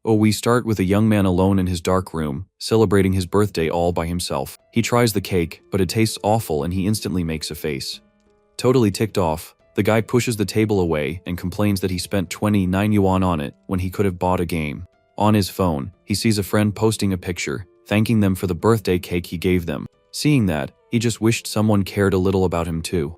Oh, we start with a young man alone in his dark room, celebrating his birthday all by himself. He tries the cake, but it tastes awful and he instantly makes a face. Totally ticked off, the guy pushes the table away and complains that he spent 29 yuan on it when he could have bought a game. On his phone, he sees a friend posting a picture, thanking them for the birthday cake he gave them. Seeing that, he just wished someone cared a little about him too.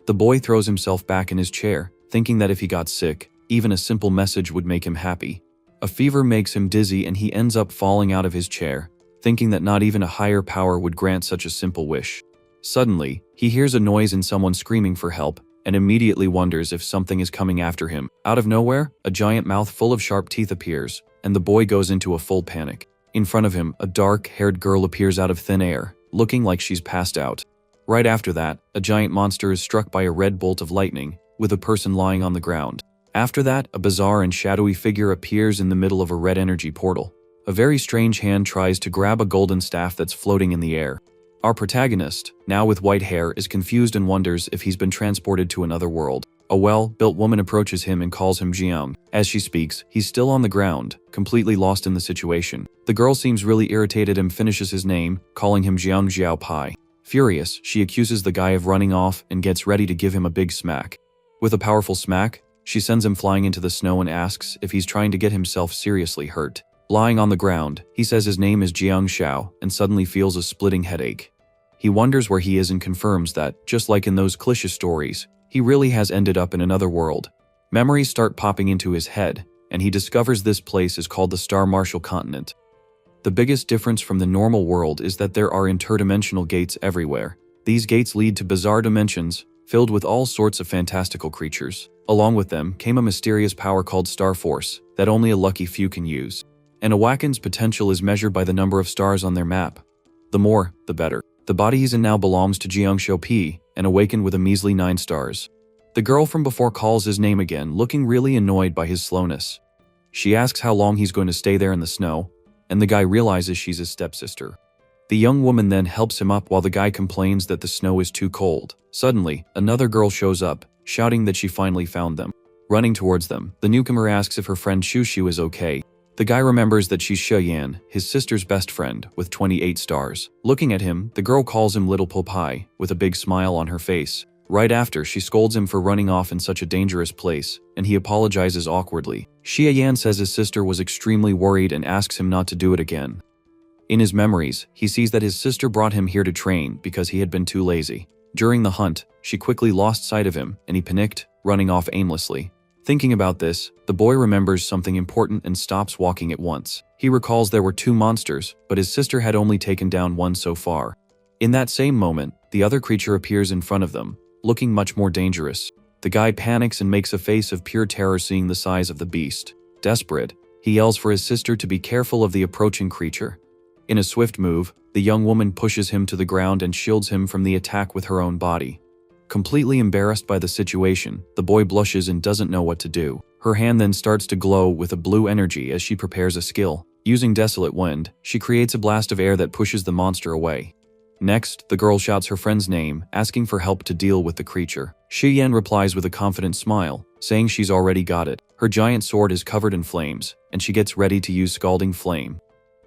The boy throws himself back in his chair, thinking that if he got sick, even a simple message would make him happy. A fever makes him dizzy and he ends up falling out of his chair, thinking that not even a higher power would grant such a simple wish. Suddenly, he hears a noise and someone screaming for help, and immediately wonders if something is coming after him. Out of nowhere, a giant mouth full of sharp teeth appears, and the boy goes into a full panic. In front of him, a dark-haired girl appears out of thin air, looking like she's passed out. Right after that, a giant monster is struck by a red bolt of lightning, with a person lying on the ground. After that, a bizarre and shadowy figure appears in the middle of a red energy portal. A very strange hand tries to grab a golden staff that's floating in the air. Our protagonist, now with white hair, is confused and wonders if he's been transported to another world. A well-built woman approaches him and calls him Jiang. As she speaks, he's still on the ground, completely lost in the situation. The girl seems really irritated and finishes his name, calling him Jiang Jiao Pai. Furious, she accuses the guy of running off and gets ready to give him a big smack. With a powerful smack, she sends him flying into the snow and asks if he's trying to get himself seriously hurt. Lying on the ground, he says his name is Jiang Xiao and suddenly feels a splitting headache. He wonders where he is and confirms that, just like in those cliché stories, he really has ended up in another world. Memories start popping into his head, and he discovers this place is called the Star Marshal Continent. The biggest difference from the normal world is that there are interdimensional gates everywhere. These gates lead to bizarre dimensions, filled with all sorts of fantastical creatures. Along with them came a mysterious power called Star Force that only a lucky few can use. An Awaken's potential is measured by the number of stars on their map. The more, the better. The body he's in now belongs to Jiang Xiaopi, and awakened with a measly 9 stars. The girl from before calls his name again, looking really annoyed by his slowness. She asks how long he's going to stay there in the snow, and the guy realizes she's his stepsister. The young woman then helps him up while the guy complains that the snow is too cold. Suddenly, another girl shows up, shouting that she finally found them. Running towards them, the newcomer asks if her friend Shushu is okay. The guy remembers that she's Sheyan, his sister's best friend, with 28 stars. Looking at him, the girl calls him Little Popeye, with a big smile on her face. Right after, she scolds him for running off in such a dangerous place, and he apologizes awkwardly. Sheyan says his sister was extremely worried and asks him not to do it again. In his memories, he sees that his sister brought him here to train because he had been too lazy. During the hunt, she quickly lost sight of him, and he panicked, running off aimlessly. Thinking about this, the boy remembers something important and stops walking at once. He recalls there were 2 monsters, but his sister had only taken down 1 so far. In that same moment, the other creature appears in front of them, looking much more dangerous. The guy panics and makes a face of pure terror seeing the size of the beast. Desperate, he yells for his sister to be careful of the approaching creature. In a swift move, the young woman pushes him to the ground and shields him from the attack with her own body. Completely embarrassed by the situation, the boy blushes and doesn't know what to do. Her hand then starts to glow with a blue energy as she prepares a skill. Using Desolate Wind, she creates a blast of air that pushes the monster away. Next, the girl shouts her friend's name, asking for help to deal with the creature. Shi Yan replies with a confident smile, saying she's already got it. Her giant sword is covered in flames, and she gets ready to use Scalding Flame.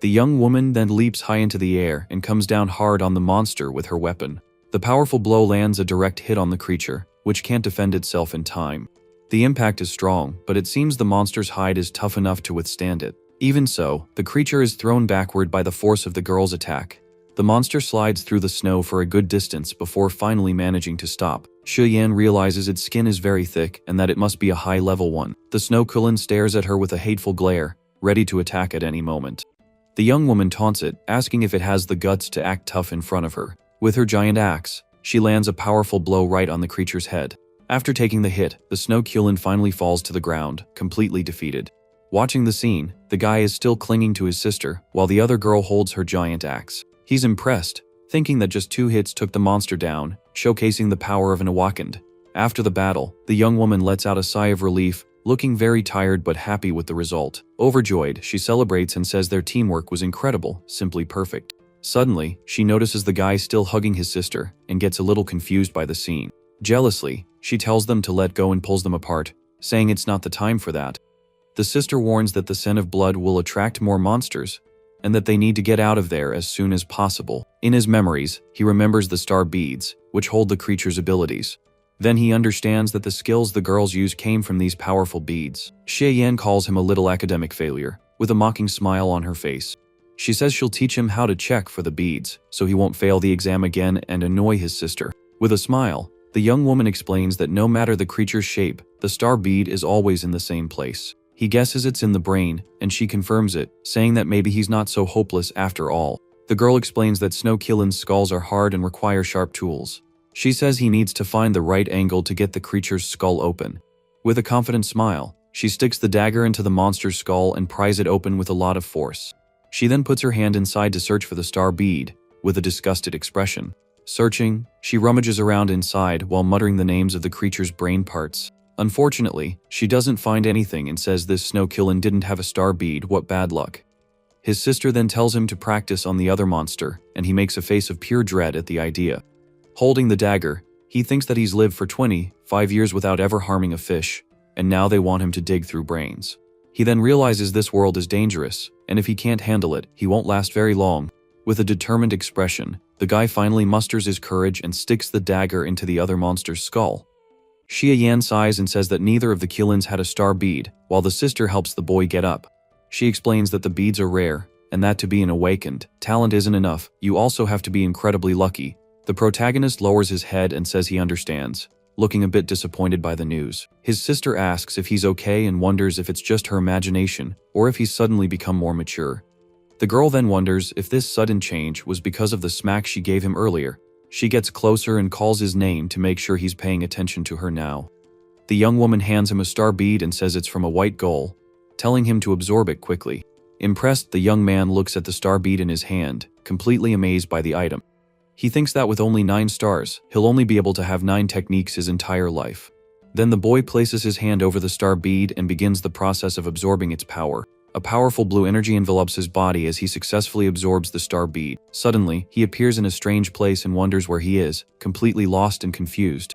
The young woman then leaps high into the air and comes down hard on the monster with her weapon. The powerful blow lands a direct hit on the creature, which can't defend itself in time. The impact is strong, but it seems the monster's hide is tough enough to withstand it. Even so, the creature is thrown backward by the force of the girl's attack. The monster slides through the snow for a good distance before finally managing to stop. Shiyan realizes its skin is very thick and that it must be a high-level one. The snow Kulin stares at her with a hateful glare, ready to attack at any moment. The young woman taunts it, asking if it has the guts to act tough in front of her. With her giant axe, she lands a powerful blow right on the creature's head. After taking the hit, the snow Kulin finally falls to the ground, completely defeated. Watching the scene, the guy is still clinging to his sister, while the other girl holds her giant axe. He's impressed, thinking that just 2 hits took the monster down, showcasing the power of an Awakened. After the battle, the young woman lets out a sigh of relief, looking very tired but happy with the result. Overjoyed, she celebrates and says their teamwork was incredible, simply perfect. Suddenly, she notices the guy still hugging his sister, and gets a little confused by the scene. Jealously, she tells them to let go and pulls them apart, saying it's not the time for that. The sister warns that the scent of blood will attract more monsters, and that they need to get out of there as soon as possible. In his memories, he remembers the star beads, which hold the creature's abilities. Then he understands that the skills the girls use came from these powerful beads. Xie Yan calls him a little academic failure, with a mocking smile on her face. She says she'll teach him how to check for the beads, so he won't fail the exam again and annoy his sister. With a smile, the young woman explains that no matter the creature's shape, the star bead is always in the same place. He guesses it's in the brain, and she confirms it, saying that maybe he's not so hopeless after all. The girl explains that Snow Killin's skulls are hard and require sharp tools. She says he needs to find the right angle to get the creature's skull open. With a confident smile, she sticks the dagger into the monster's skull and pries it open with a lot of force. She then puts her hand inside to search for the star bead, with a disgusted expression. Searching, she rummages around inside while muttering the names of the creature's brain parts. Unfortunately, she doesn't find anything and says this Snow Killin didn't have a star bead, what bad luck. His sister then tells him to practice on the other monster, and he makes a face of pure dread at the idea. Holding the dagger, he thinks that he's lived for 25 years without ever harming a fish, and now they want him to dig through brains. He then realizes this world is dangerous, and if he can't handle it, he won't last very long. With a determined expression, the guy finally musters his courage and sticks the dagger into the other monster's skull. Xie Yan sighs and says that neither of the Killins had a star bead, while the sister helps the boy get up. She explains that the beads are rare, and that to be an awakened talent isn't enough, you also have to be incredibly lucky. The protagonist lowers his head and says he understands, looking a bit disappointed by the news. His sister asks if he's okay and wonders if it's just her imagination, or if he's suddenly become more mature. The girl then wonders if this sudden change was because of the smack she gave him earlier. She gets closer and calls his name to make sure he's paying attention to her now. The young woman hands him a star bead and says it's from a white gull, telling him to absorb it quickly. Impressed, the young man looks at the star bead in his hand, completely amazed by the item. He thinks that with only 9 stars, he'll only be able to have 9 techniques his entire life. Then the boy places his hand over the star bead and begins the process of absorbing its power. A powerful blue energy envelops his body as he successfully absorbs the star bead. Suddenly, he appears in a strange place and wonders where he is, completely lost and confused.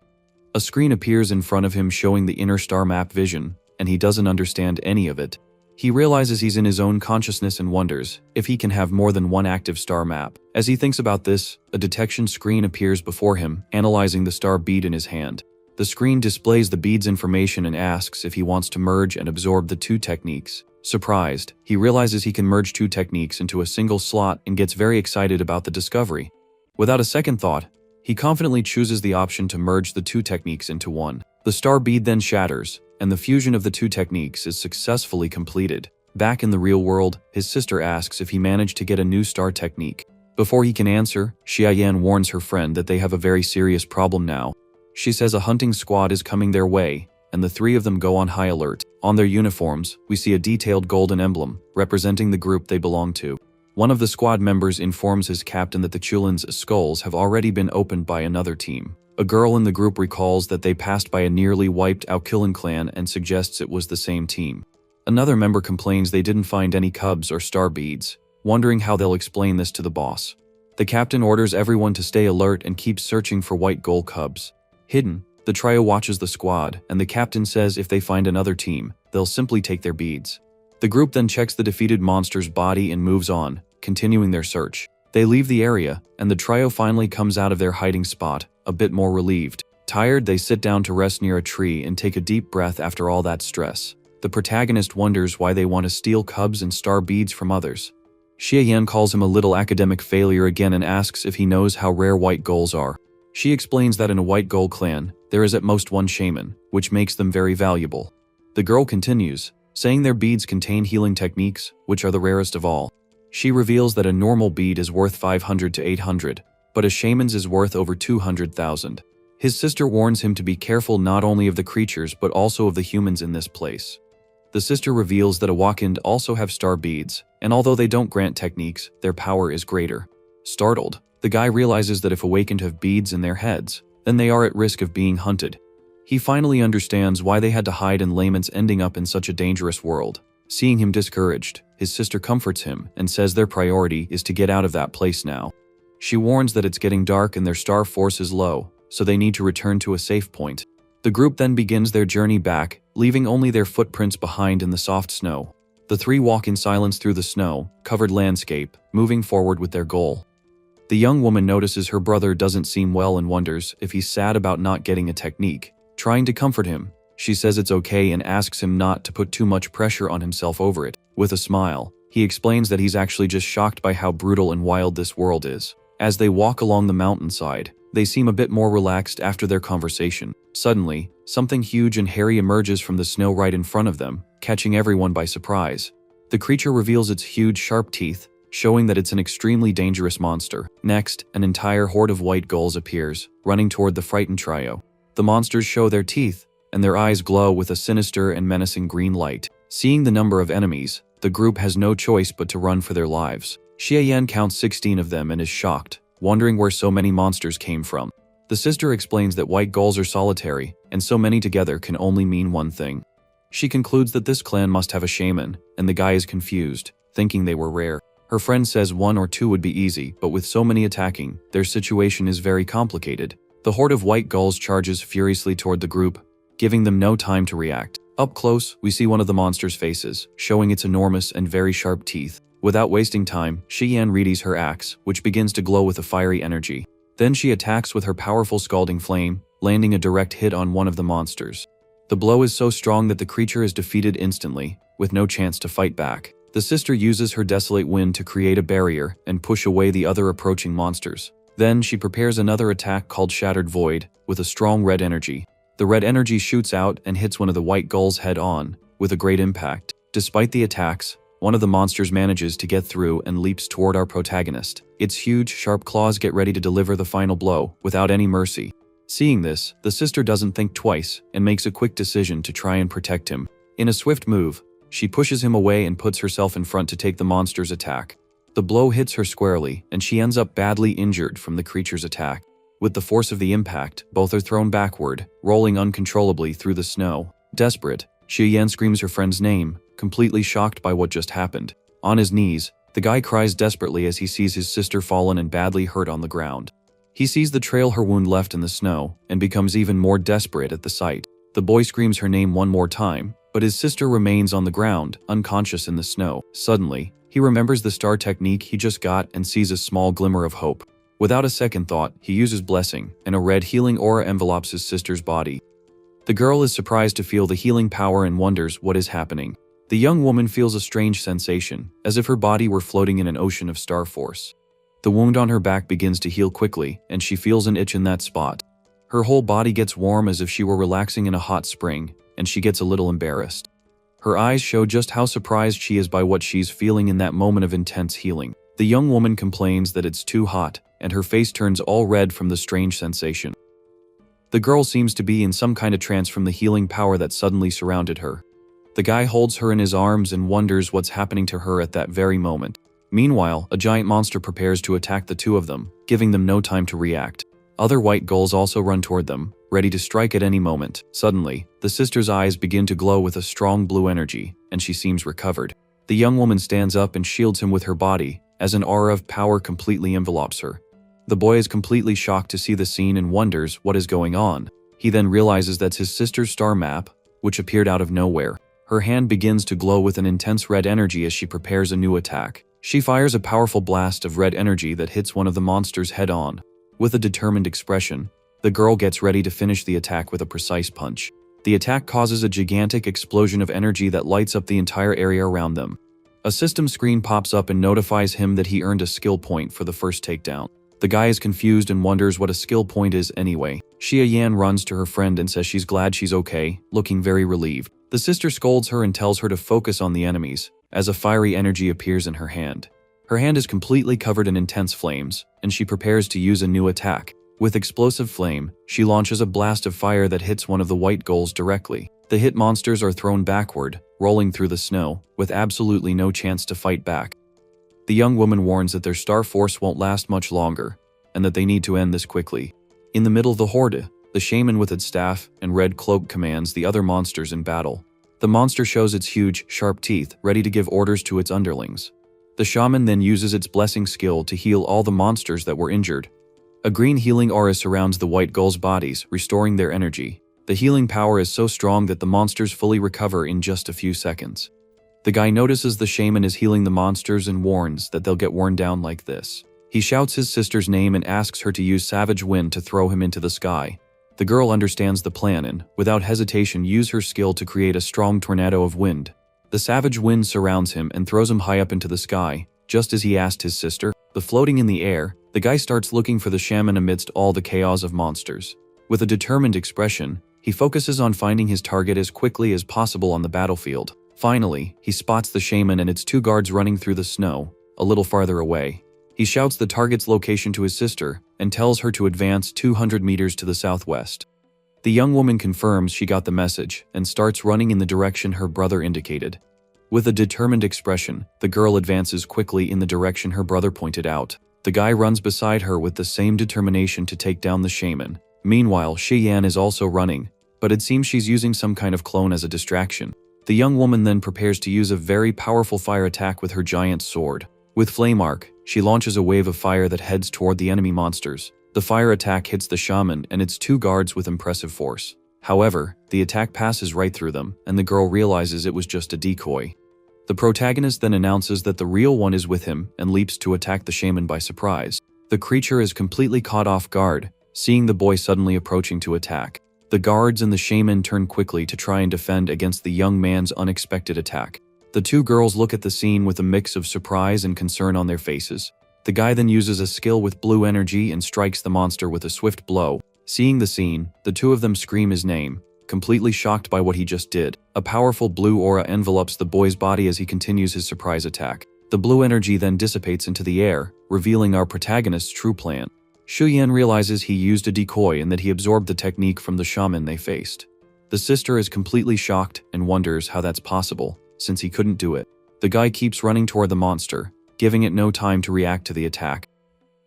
A screen appears in front of him showing the inner star map vision, and he doesn't understand any of it. He realizes he's in his own consciousness and wonders if he can have more than one active star map. As he thinks about this, a detection screen appears before him, analyzing the star bead in his hand. The screen displays the bead's information and asks if he wants to merge and absorb the 2 techniques. Surprised, he realizes he can merge 2 techniques into a single slot and gets very excited about the discovery. Without a second thought, he confidently chooses the option to merge the 2 techniques into one. The star bead then shatters, and the fusion of the 2 techniques is successfully completed. Back in the real world, his sister asks if he managed to get a new star technique. Before he can answer, Xie Yan warns her friend that they have a very serious problem now. She says a hunting squad is coming their way, and the 3 of them go on high alert. On their uniforms, we see a detailed golden emblem, representing the group they belong to. One of the squad members informs his captain that the Chulin's skulls have already been opened by another team. A girl in the group recalls that they passed by a nearly wiped out Kilin clan and suggests it was the same team. Another member complains they didn't find any cubs or star beads, wondering how they'll explain this to the boss. The captain orders everyone to stay alert and keep searching for white gull cubs. Hidden, the trio watches the squad, and the captain says if they find another team, they'll simply take their beads. The group then checks the defeated monster's body and moves on, continuing their search. They leave the area, and the trio finally comes out of their hiding spot, a bit more relieved. Tired, they sit down to rest near a tree and take a deep breath after all that stress. The protagonist wonders why they want to steal cubs and star beads from others. Xie Yan calls him a little academic failure again and asks if he knows how rare white gulls are. She explains that in a white gull clan, there is at most 1 shaman, which makes them very valuable. The girl continues, saying their beads contain healing techniques, which are the rarest of all. She reveals that a normal bead is worth 500 to 800, but a shaman's is worth over 200,000. His sister warns him to be careful not only of the creatures but also of the humans in this place. The sister reveals that Awakened also have star beads, and although they don't grant techniques, their power is greater. Startled, the guy realizes that if Awakened have beads in their heads, then they are at risk of being hunted. He finally understands why they had to hide in layman's ending up in such a dangerous world. Seeing him discouraged, his sister comforts him and says their priority is to get out of that place now. She warns that it's getting dark and their star force is low, so they need to return to a safe point. The group then begins their journey back, leaving only their footprints behind in the soft snow. The three walk in silence through the snow-covered landscape, moving forward with their goal. The young woman notices her brother doesn't seem well and wonders if he's sad about not getting a technique. Trying to comfort him, she says it's okay and asks him not to put too much pressure on himself over it. With a smile, he explains that he's actually just shocked by how brutal and wild this world is. As they walk along the mountainside, they seem a bit more relaxed after their conversation. Suddenly, something huge and hairy emerges from the snow right in front of them, catching everyone by surprise. The creature reveals its huge, sharp teeth, showing that it's an extremely dangerous monster. Next, an entire horde of white gulls appears, running toward the frightened trio. The monsters show their teeth, and their eyes glow with a sinister and menacing green light. Seeing the number of enemies, the group has no choice but to run for their lives. Xie Yan counts 16 of them and is shocked, wondering where so many monsters came from. The sister explains that white gulls are solitary, and so many together can only mean one thing. She concludes that this clan must have a shaman, and the guy is confused, thinking they were rare. Her friend says 1 or 2 would be easy, but with so many attacking, their situation is very complicated. The horde of white gulls charges furiously toward the group, giving them no time to react. Up close, we see one of the monster's faces, showing its enormous and very sharp teeth. Without wasting time, Xie Yan readies her axe, which begins to glow with a fiery energy. Then she attacks with her powerful scalding flame, landing a direct hit on one of the monsters. The blow is so strong that the creature is defeated instantly, with no chance to fight back. The sister uses her desolate wind to create a barrier and push away the other approaching monsters. Then she prepares another attack called Shattered Void, with a strong red energy. The red energy shoots out and hits one of the white gulls head-on, with a great impact. Despite the attacks, one of the monsters manages to get through and leaps toward our protagonist. Its huge, sharp claws get ready to deliver the final blow, without any mercy. Seeing this, the sister doesn't think twice and makes a quick decision to try and protect him. In a swift move, she pushes him away and puts herself in front to take the monster's attack. The blow hits her squarely, and she ends up badly injured from the creature's attack. With the force of the impact, both are thrown backward, rolling uncontrollably through the snow. Desperate, Xie Yan screams her friend's name, completely shocked by what just happened. On his knees, the guy cries desperately as he sees his sister fallen and badly hurt on the ground. He sees the trail her wound left in the snow, and becomes even more desperate at the sight. The boy screams her name one more time, but his sister remains on the ground, unconscious in the snow. Suddenly, he remembers the star technique he just got and sees a small glimmer of hope. Without a second thought, he uses Blessing, and a red healing aura envelopes his sister's body. The girl is surprised to feel the healing power and wonders what is happening. The young woman feels a strange sensation, as if her body were floating in an ocean of star force. The wound on her back begins to heal quickly, and she feels an itch in that spot. Her whole body gets warm as if she were relaxing in a hot spring, and she gets a little embarrassed. Her eyes show just how surprised she is by what she's feeling in that moment of intense healing. The young woman complains that it's too hot, and her face turns all red from the strange sensation. The girl seems to be in some kind of trance from the healing power that suddenly surrounded her. The guy holds her in his arms and wonders what's happening to her at that very moment. Meanwhile, a giant monster prepares to attack the two of them, giving them no time to react. Other white gulls also run toward them, ready to strike at any moment. Suddenly, the sister's eyes begin to glow with a strong blue energy, and she seems recovered. The young woman stands up and shields him with her body, as an aura of power completely envelops her. The boy is completely shocked to see the scene and wonders what is going on. He then realizes that's his sister's star map, which appeared out of nowhere. Her hand begins to glow with an intense red energy as she prepares a new attack. She fires a powerful blast of red energy that hits one of the monsters head-on. With a determined expression, the girl gets ready to finish the attack with a precise punch. The attack causes a gigantic explosion of energy that lights up the entire area around them. A system screen pops up and notifies him that he earned a skill point for the first takedown. The guy is confused and wonders what a skill point is anyway. Xie Yan runs to her friend and says she's glad she's okay, looking very relieved. The sister scolds her and tells her to focus on the enemies, as a fiery energy appears in her hand. Her hand is completely covered in intense flames, and she prepares to use a new attack. With explosive flame, she launches a blast of fire that hits one of the white gulls directly. The hit monsters are thrown backward, rolling through the snow, with absolutely no chance to fight back. The young woman warns that their star force won't last much longer, and that they need to end this quickly. In the middle of the horde, the shaman with its staff and red cloak commands the other monsters in battle. The monster shows its huge, sharp teeth, ready to give orders to its underlings. The shaman then uses its blessing skill to heal all the monsters that were injured. A green healing aura surrounds the white gulls' bodies, restoring their energy. The healing power is so strong that the monsters fully recover in just a few seconds. The guy notices the shaman is healing the monsters and warns that they'll get worn down like this. He shouts his sister's name and asks her to use Savage Wind to throw him into the sky. The girl understands the plan and, without hesitation, uses her skill to create a strong tornado of wind. The savage wind surrounds him and throws him high up into the sky, just as he asked his sister. Floating in the air, the guy starts looking for the shaman amidst all the chaos of monsters. With a determined expression, he focuses on finding his target as quickly as possible on the battlefield. Finally, he spots the shaman and its 2 guards running through the snow, a little farther away. He shouts the target's location to his sister and tells her to advance 200 meters to the southwest. The young woman confirms she got the message and starts running in the direction her brother indicated. With a determined expression, the girl advances quickly in the direction her brother pointed out. The guy runs beside her with the same determination to take down the shaman. Meanwhile, Shi-Yan is also running, but it seems she's using some kind of clone as a distraction. The young woman then prepares to use a very powerful fire attack with her giant sword. With Flame Arc, she launches a wave of fire that heads toward the enemy monsters. The fire attack hits the shaman and its 2 guards with impressive force. However, the attack passes right through them, and the girl realizes it was just a decoy. The protagonist then announces that the real one is with him and leaps to attack the shaman by surprise. The creature is completely caught off guard, seeing the boy suddenly approaching to attack. The guards and the shaman turn quickly to try and defend against the young man's unexpected attack. The 2 girls look at the scene with a mix of surprise and concern on their faces. The guy then uses a skill with blue energy and strikes the monster with a swift blow. Seeing the scene, the 2 of them scream his name, completely shocked by what he just did. A powerful blue aura envelops the boy's body as he continues his surprise attack. The blue energy then dissipates into the air, revealing our protagonist's true plan. Shu-Yan realizes he used a decoy and that he absorbed the technique from the shaman they faced. The sister is completely shocked and wonders how that's possible, since he couldn't do it. The guy keeps running toward the monster, giving it no time to react to the attack.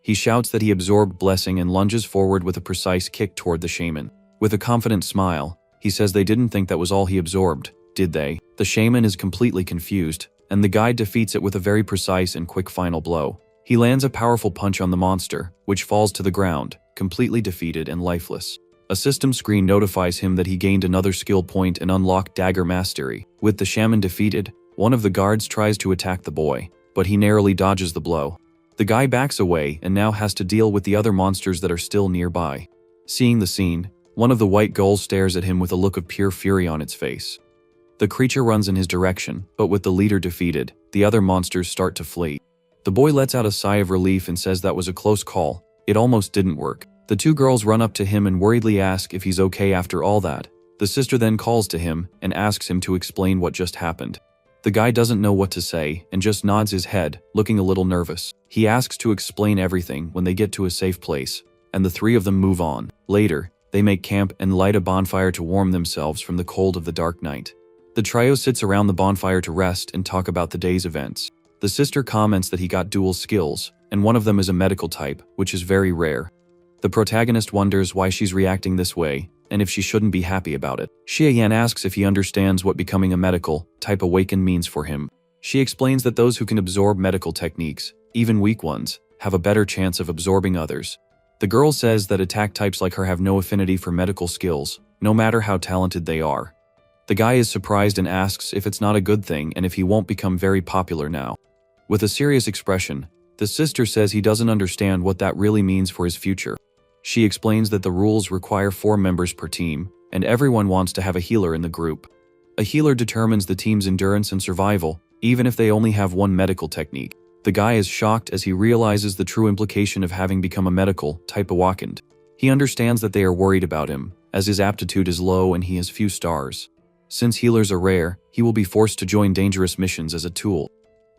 He shouts that he absorbed blessing and lunges forward with a precise kick toward the shaman. With a confident smile, he says they didn't think that was all he absorbed, did they? The shaman is completely confused, and the guy defeats it with a very precise and quick final blow. He lands a powerful punch on the monster, which falls to the ground, completely defeated and lifeless. A system screen notifies him that he gained another skill point and unlocked Dagger Mastery. With the shaman defeated, one of the guards tries to attack the boy, but he narrowly dodges the blow. The guy backs away and now has to deal with the other monsters that are still nearby. Seeing the scene, one of the white gulls stares at him with a look of pure fury on its face. The creature runs in his direction, but with the leader defeated, the other monsters start to flee. The boy lets out a sigh of relief and says that was a close call. It almost didn't work. The 2 girls run up to him and worriedly ask if he's okay after all that. The sister then calls to him and asks him to explain what just happened. The guy doesn't know what to say and just nods his head, looking a little nervous. He asks to explain everything when they get to a safe place, and the 3 of them move on. Later, they make camp and light a bonfire to warm themselves from the cold of the dark night. The trio sits around the bonfire to rest and talk about the day's events. The sister comments that he got dual skills, and one of them is a medical type, which is very rare. The protagonist wonders why she's reacting this way, and if she shouldn't be happy about it. Xie-Yan asks if he understands what becoming a medical type awakened means for him. She explains that those who can absorb medical techniques, even weak ones, have a better chance of absorbing others. The girl says that attack types like her have no affinity for medical skills, no matter how talented they are. The guy is surprised and asks if it's not a good thing and if he won't become very popular now. With a serious expression, the sister says he doesn't understand what that really means for his future. She explains that the rules require 4 members per team, and everyone wants to have a healer in the group. A healer determines the team's endurance and survival, even if they only have one medical technique. The guy is shocked as he realizes the true implication of having become a medical type awakened. He understands that they are worried about him, as his aptitude is low and he has few stars. Since healers are rare, he will be forced to join dangerous missions as a tool.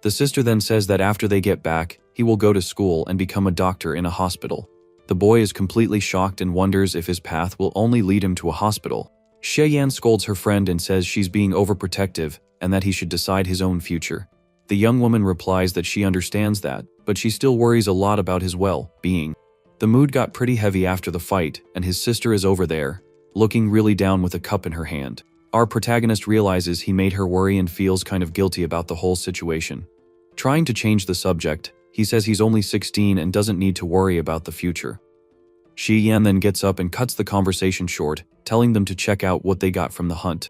The sister then says that after they get back, he will go to school and become a doctor in a hospital. The boy is completely shocked and wonders if his path will only lead him to a hospital. Xie-Yan scolds her friend and says she's being overprotective and that he should decide his own future. The young woman replies that she understands that, but she still worries a lot about his well-being. The mood got pretty heavy after the fight, and his sister is over there, looking really down with a cup in her hand. Our protagonist realizes he made her worry and feels kind of guilty about the whole situation. Trying to change the subject, he says he's only 16 and doesn't need to worry about the future. Shi Yan then gets up and cuts the conversation short, telling them to check out what they got from the hunt.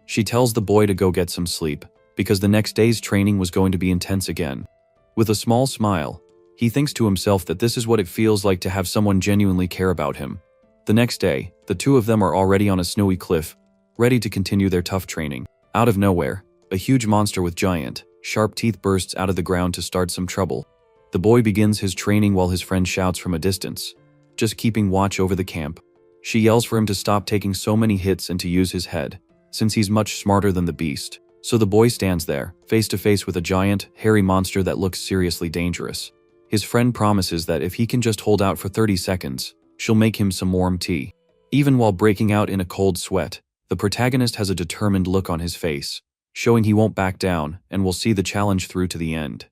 She tells the boy to go get some sleep, because the next day's training was going to be intense again. With a small smile, he thinks to himself that this is what it feels like to have someone genuinely care about him. The next day, the two of them are already on a snowy cliff, ready to continue their tough training. Out of nowhere, a huge monster with giant, sharp teeth bursts out of the ground to start some trouble. The boy begins his training while his friend shouts from a distance, just keeping watch over the camp. She yells for him to stop taking so many hits and to use his head, since he's much smarter than the beast. So the boy stands there, face to face with a giant, hairy monster that looks seriously dangerous. His friend promises that if he can just hold out for 30 seconds, she'll make him some warm tea. Even while breaking out in a cold sweat, the protagonist has a determined look on his face, showing he won't back down and will see the challenge through to the end.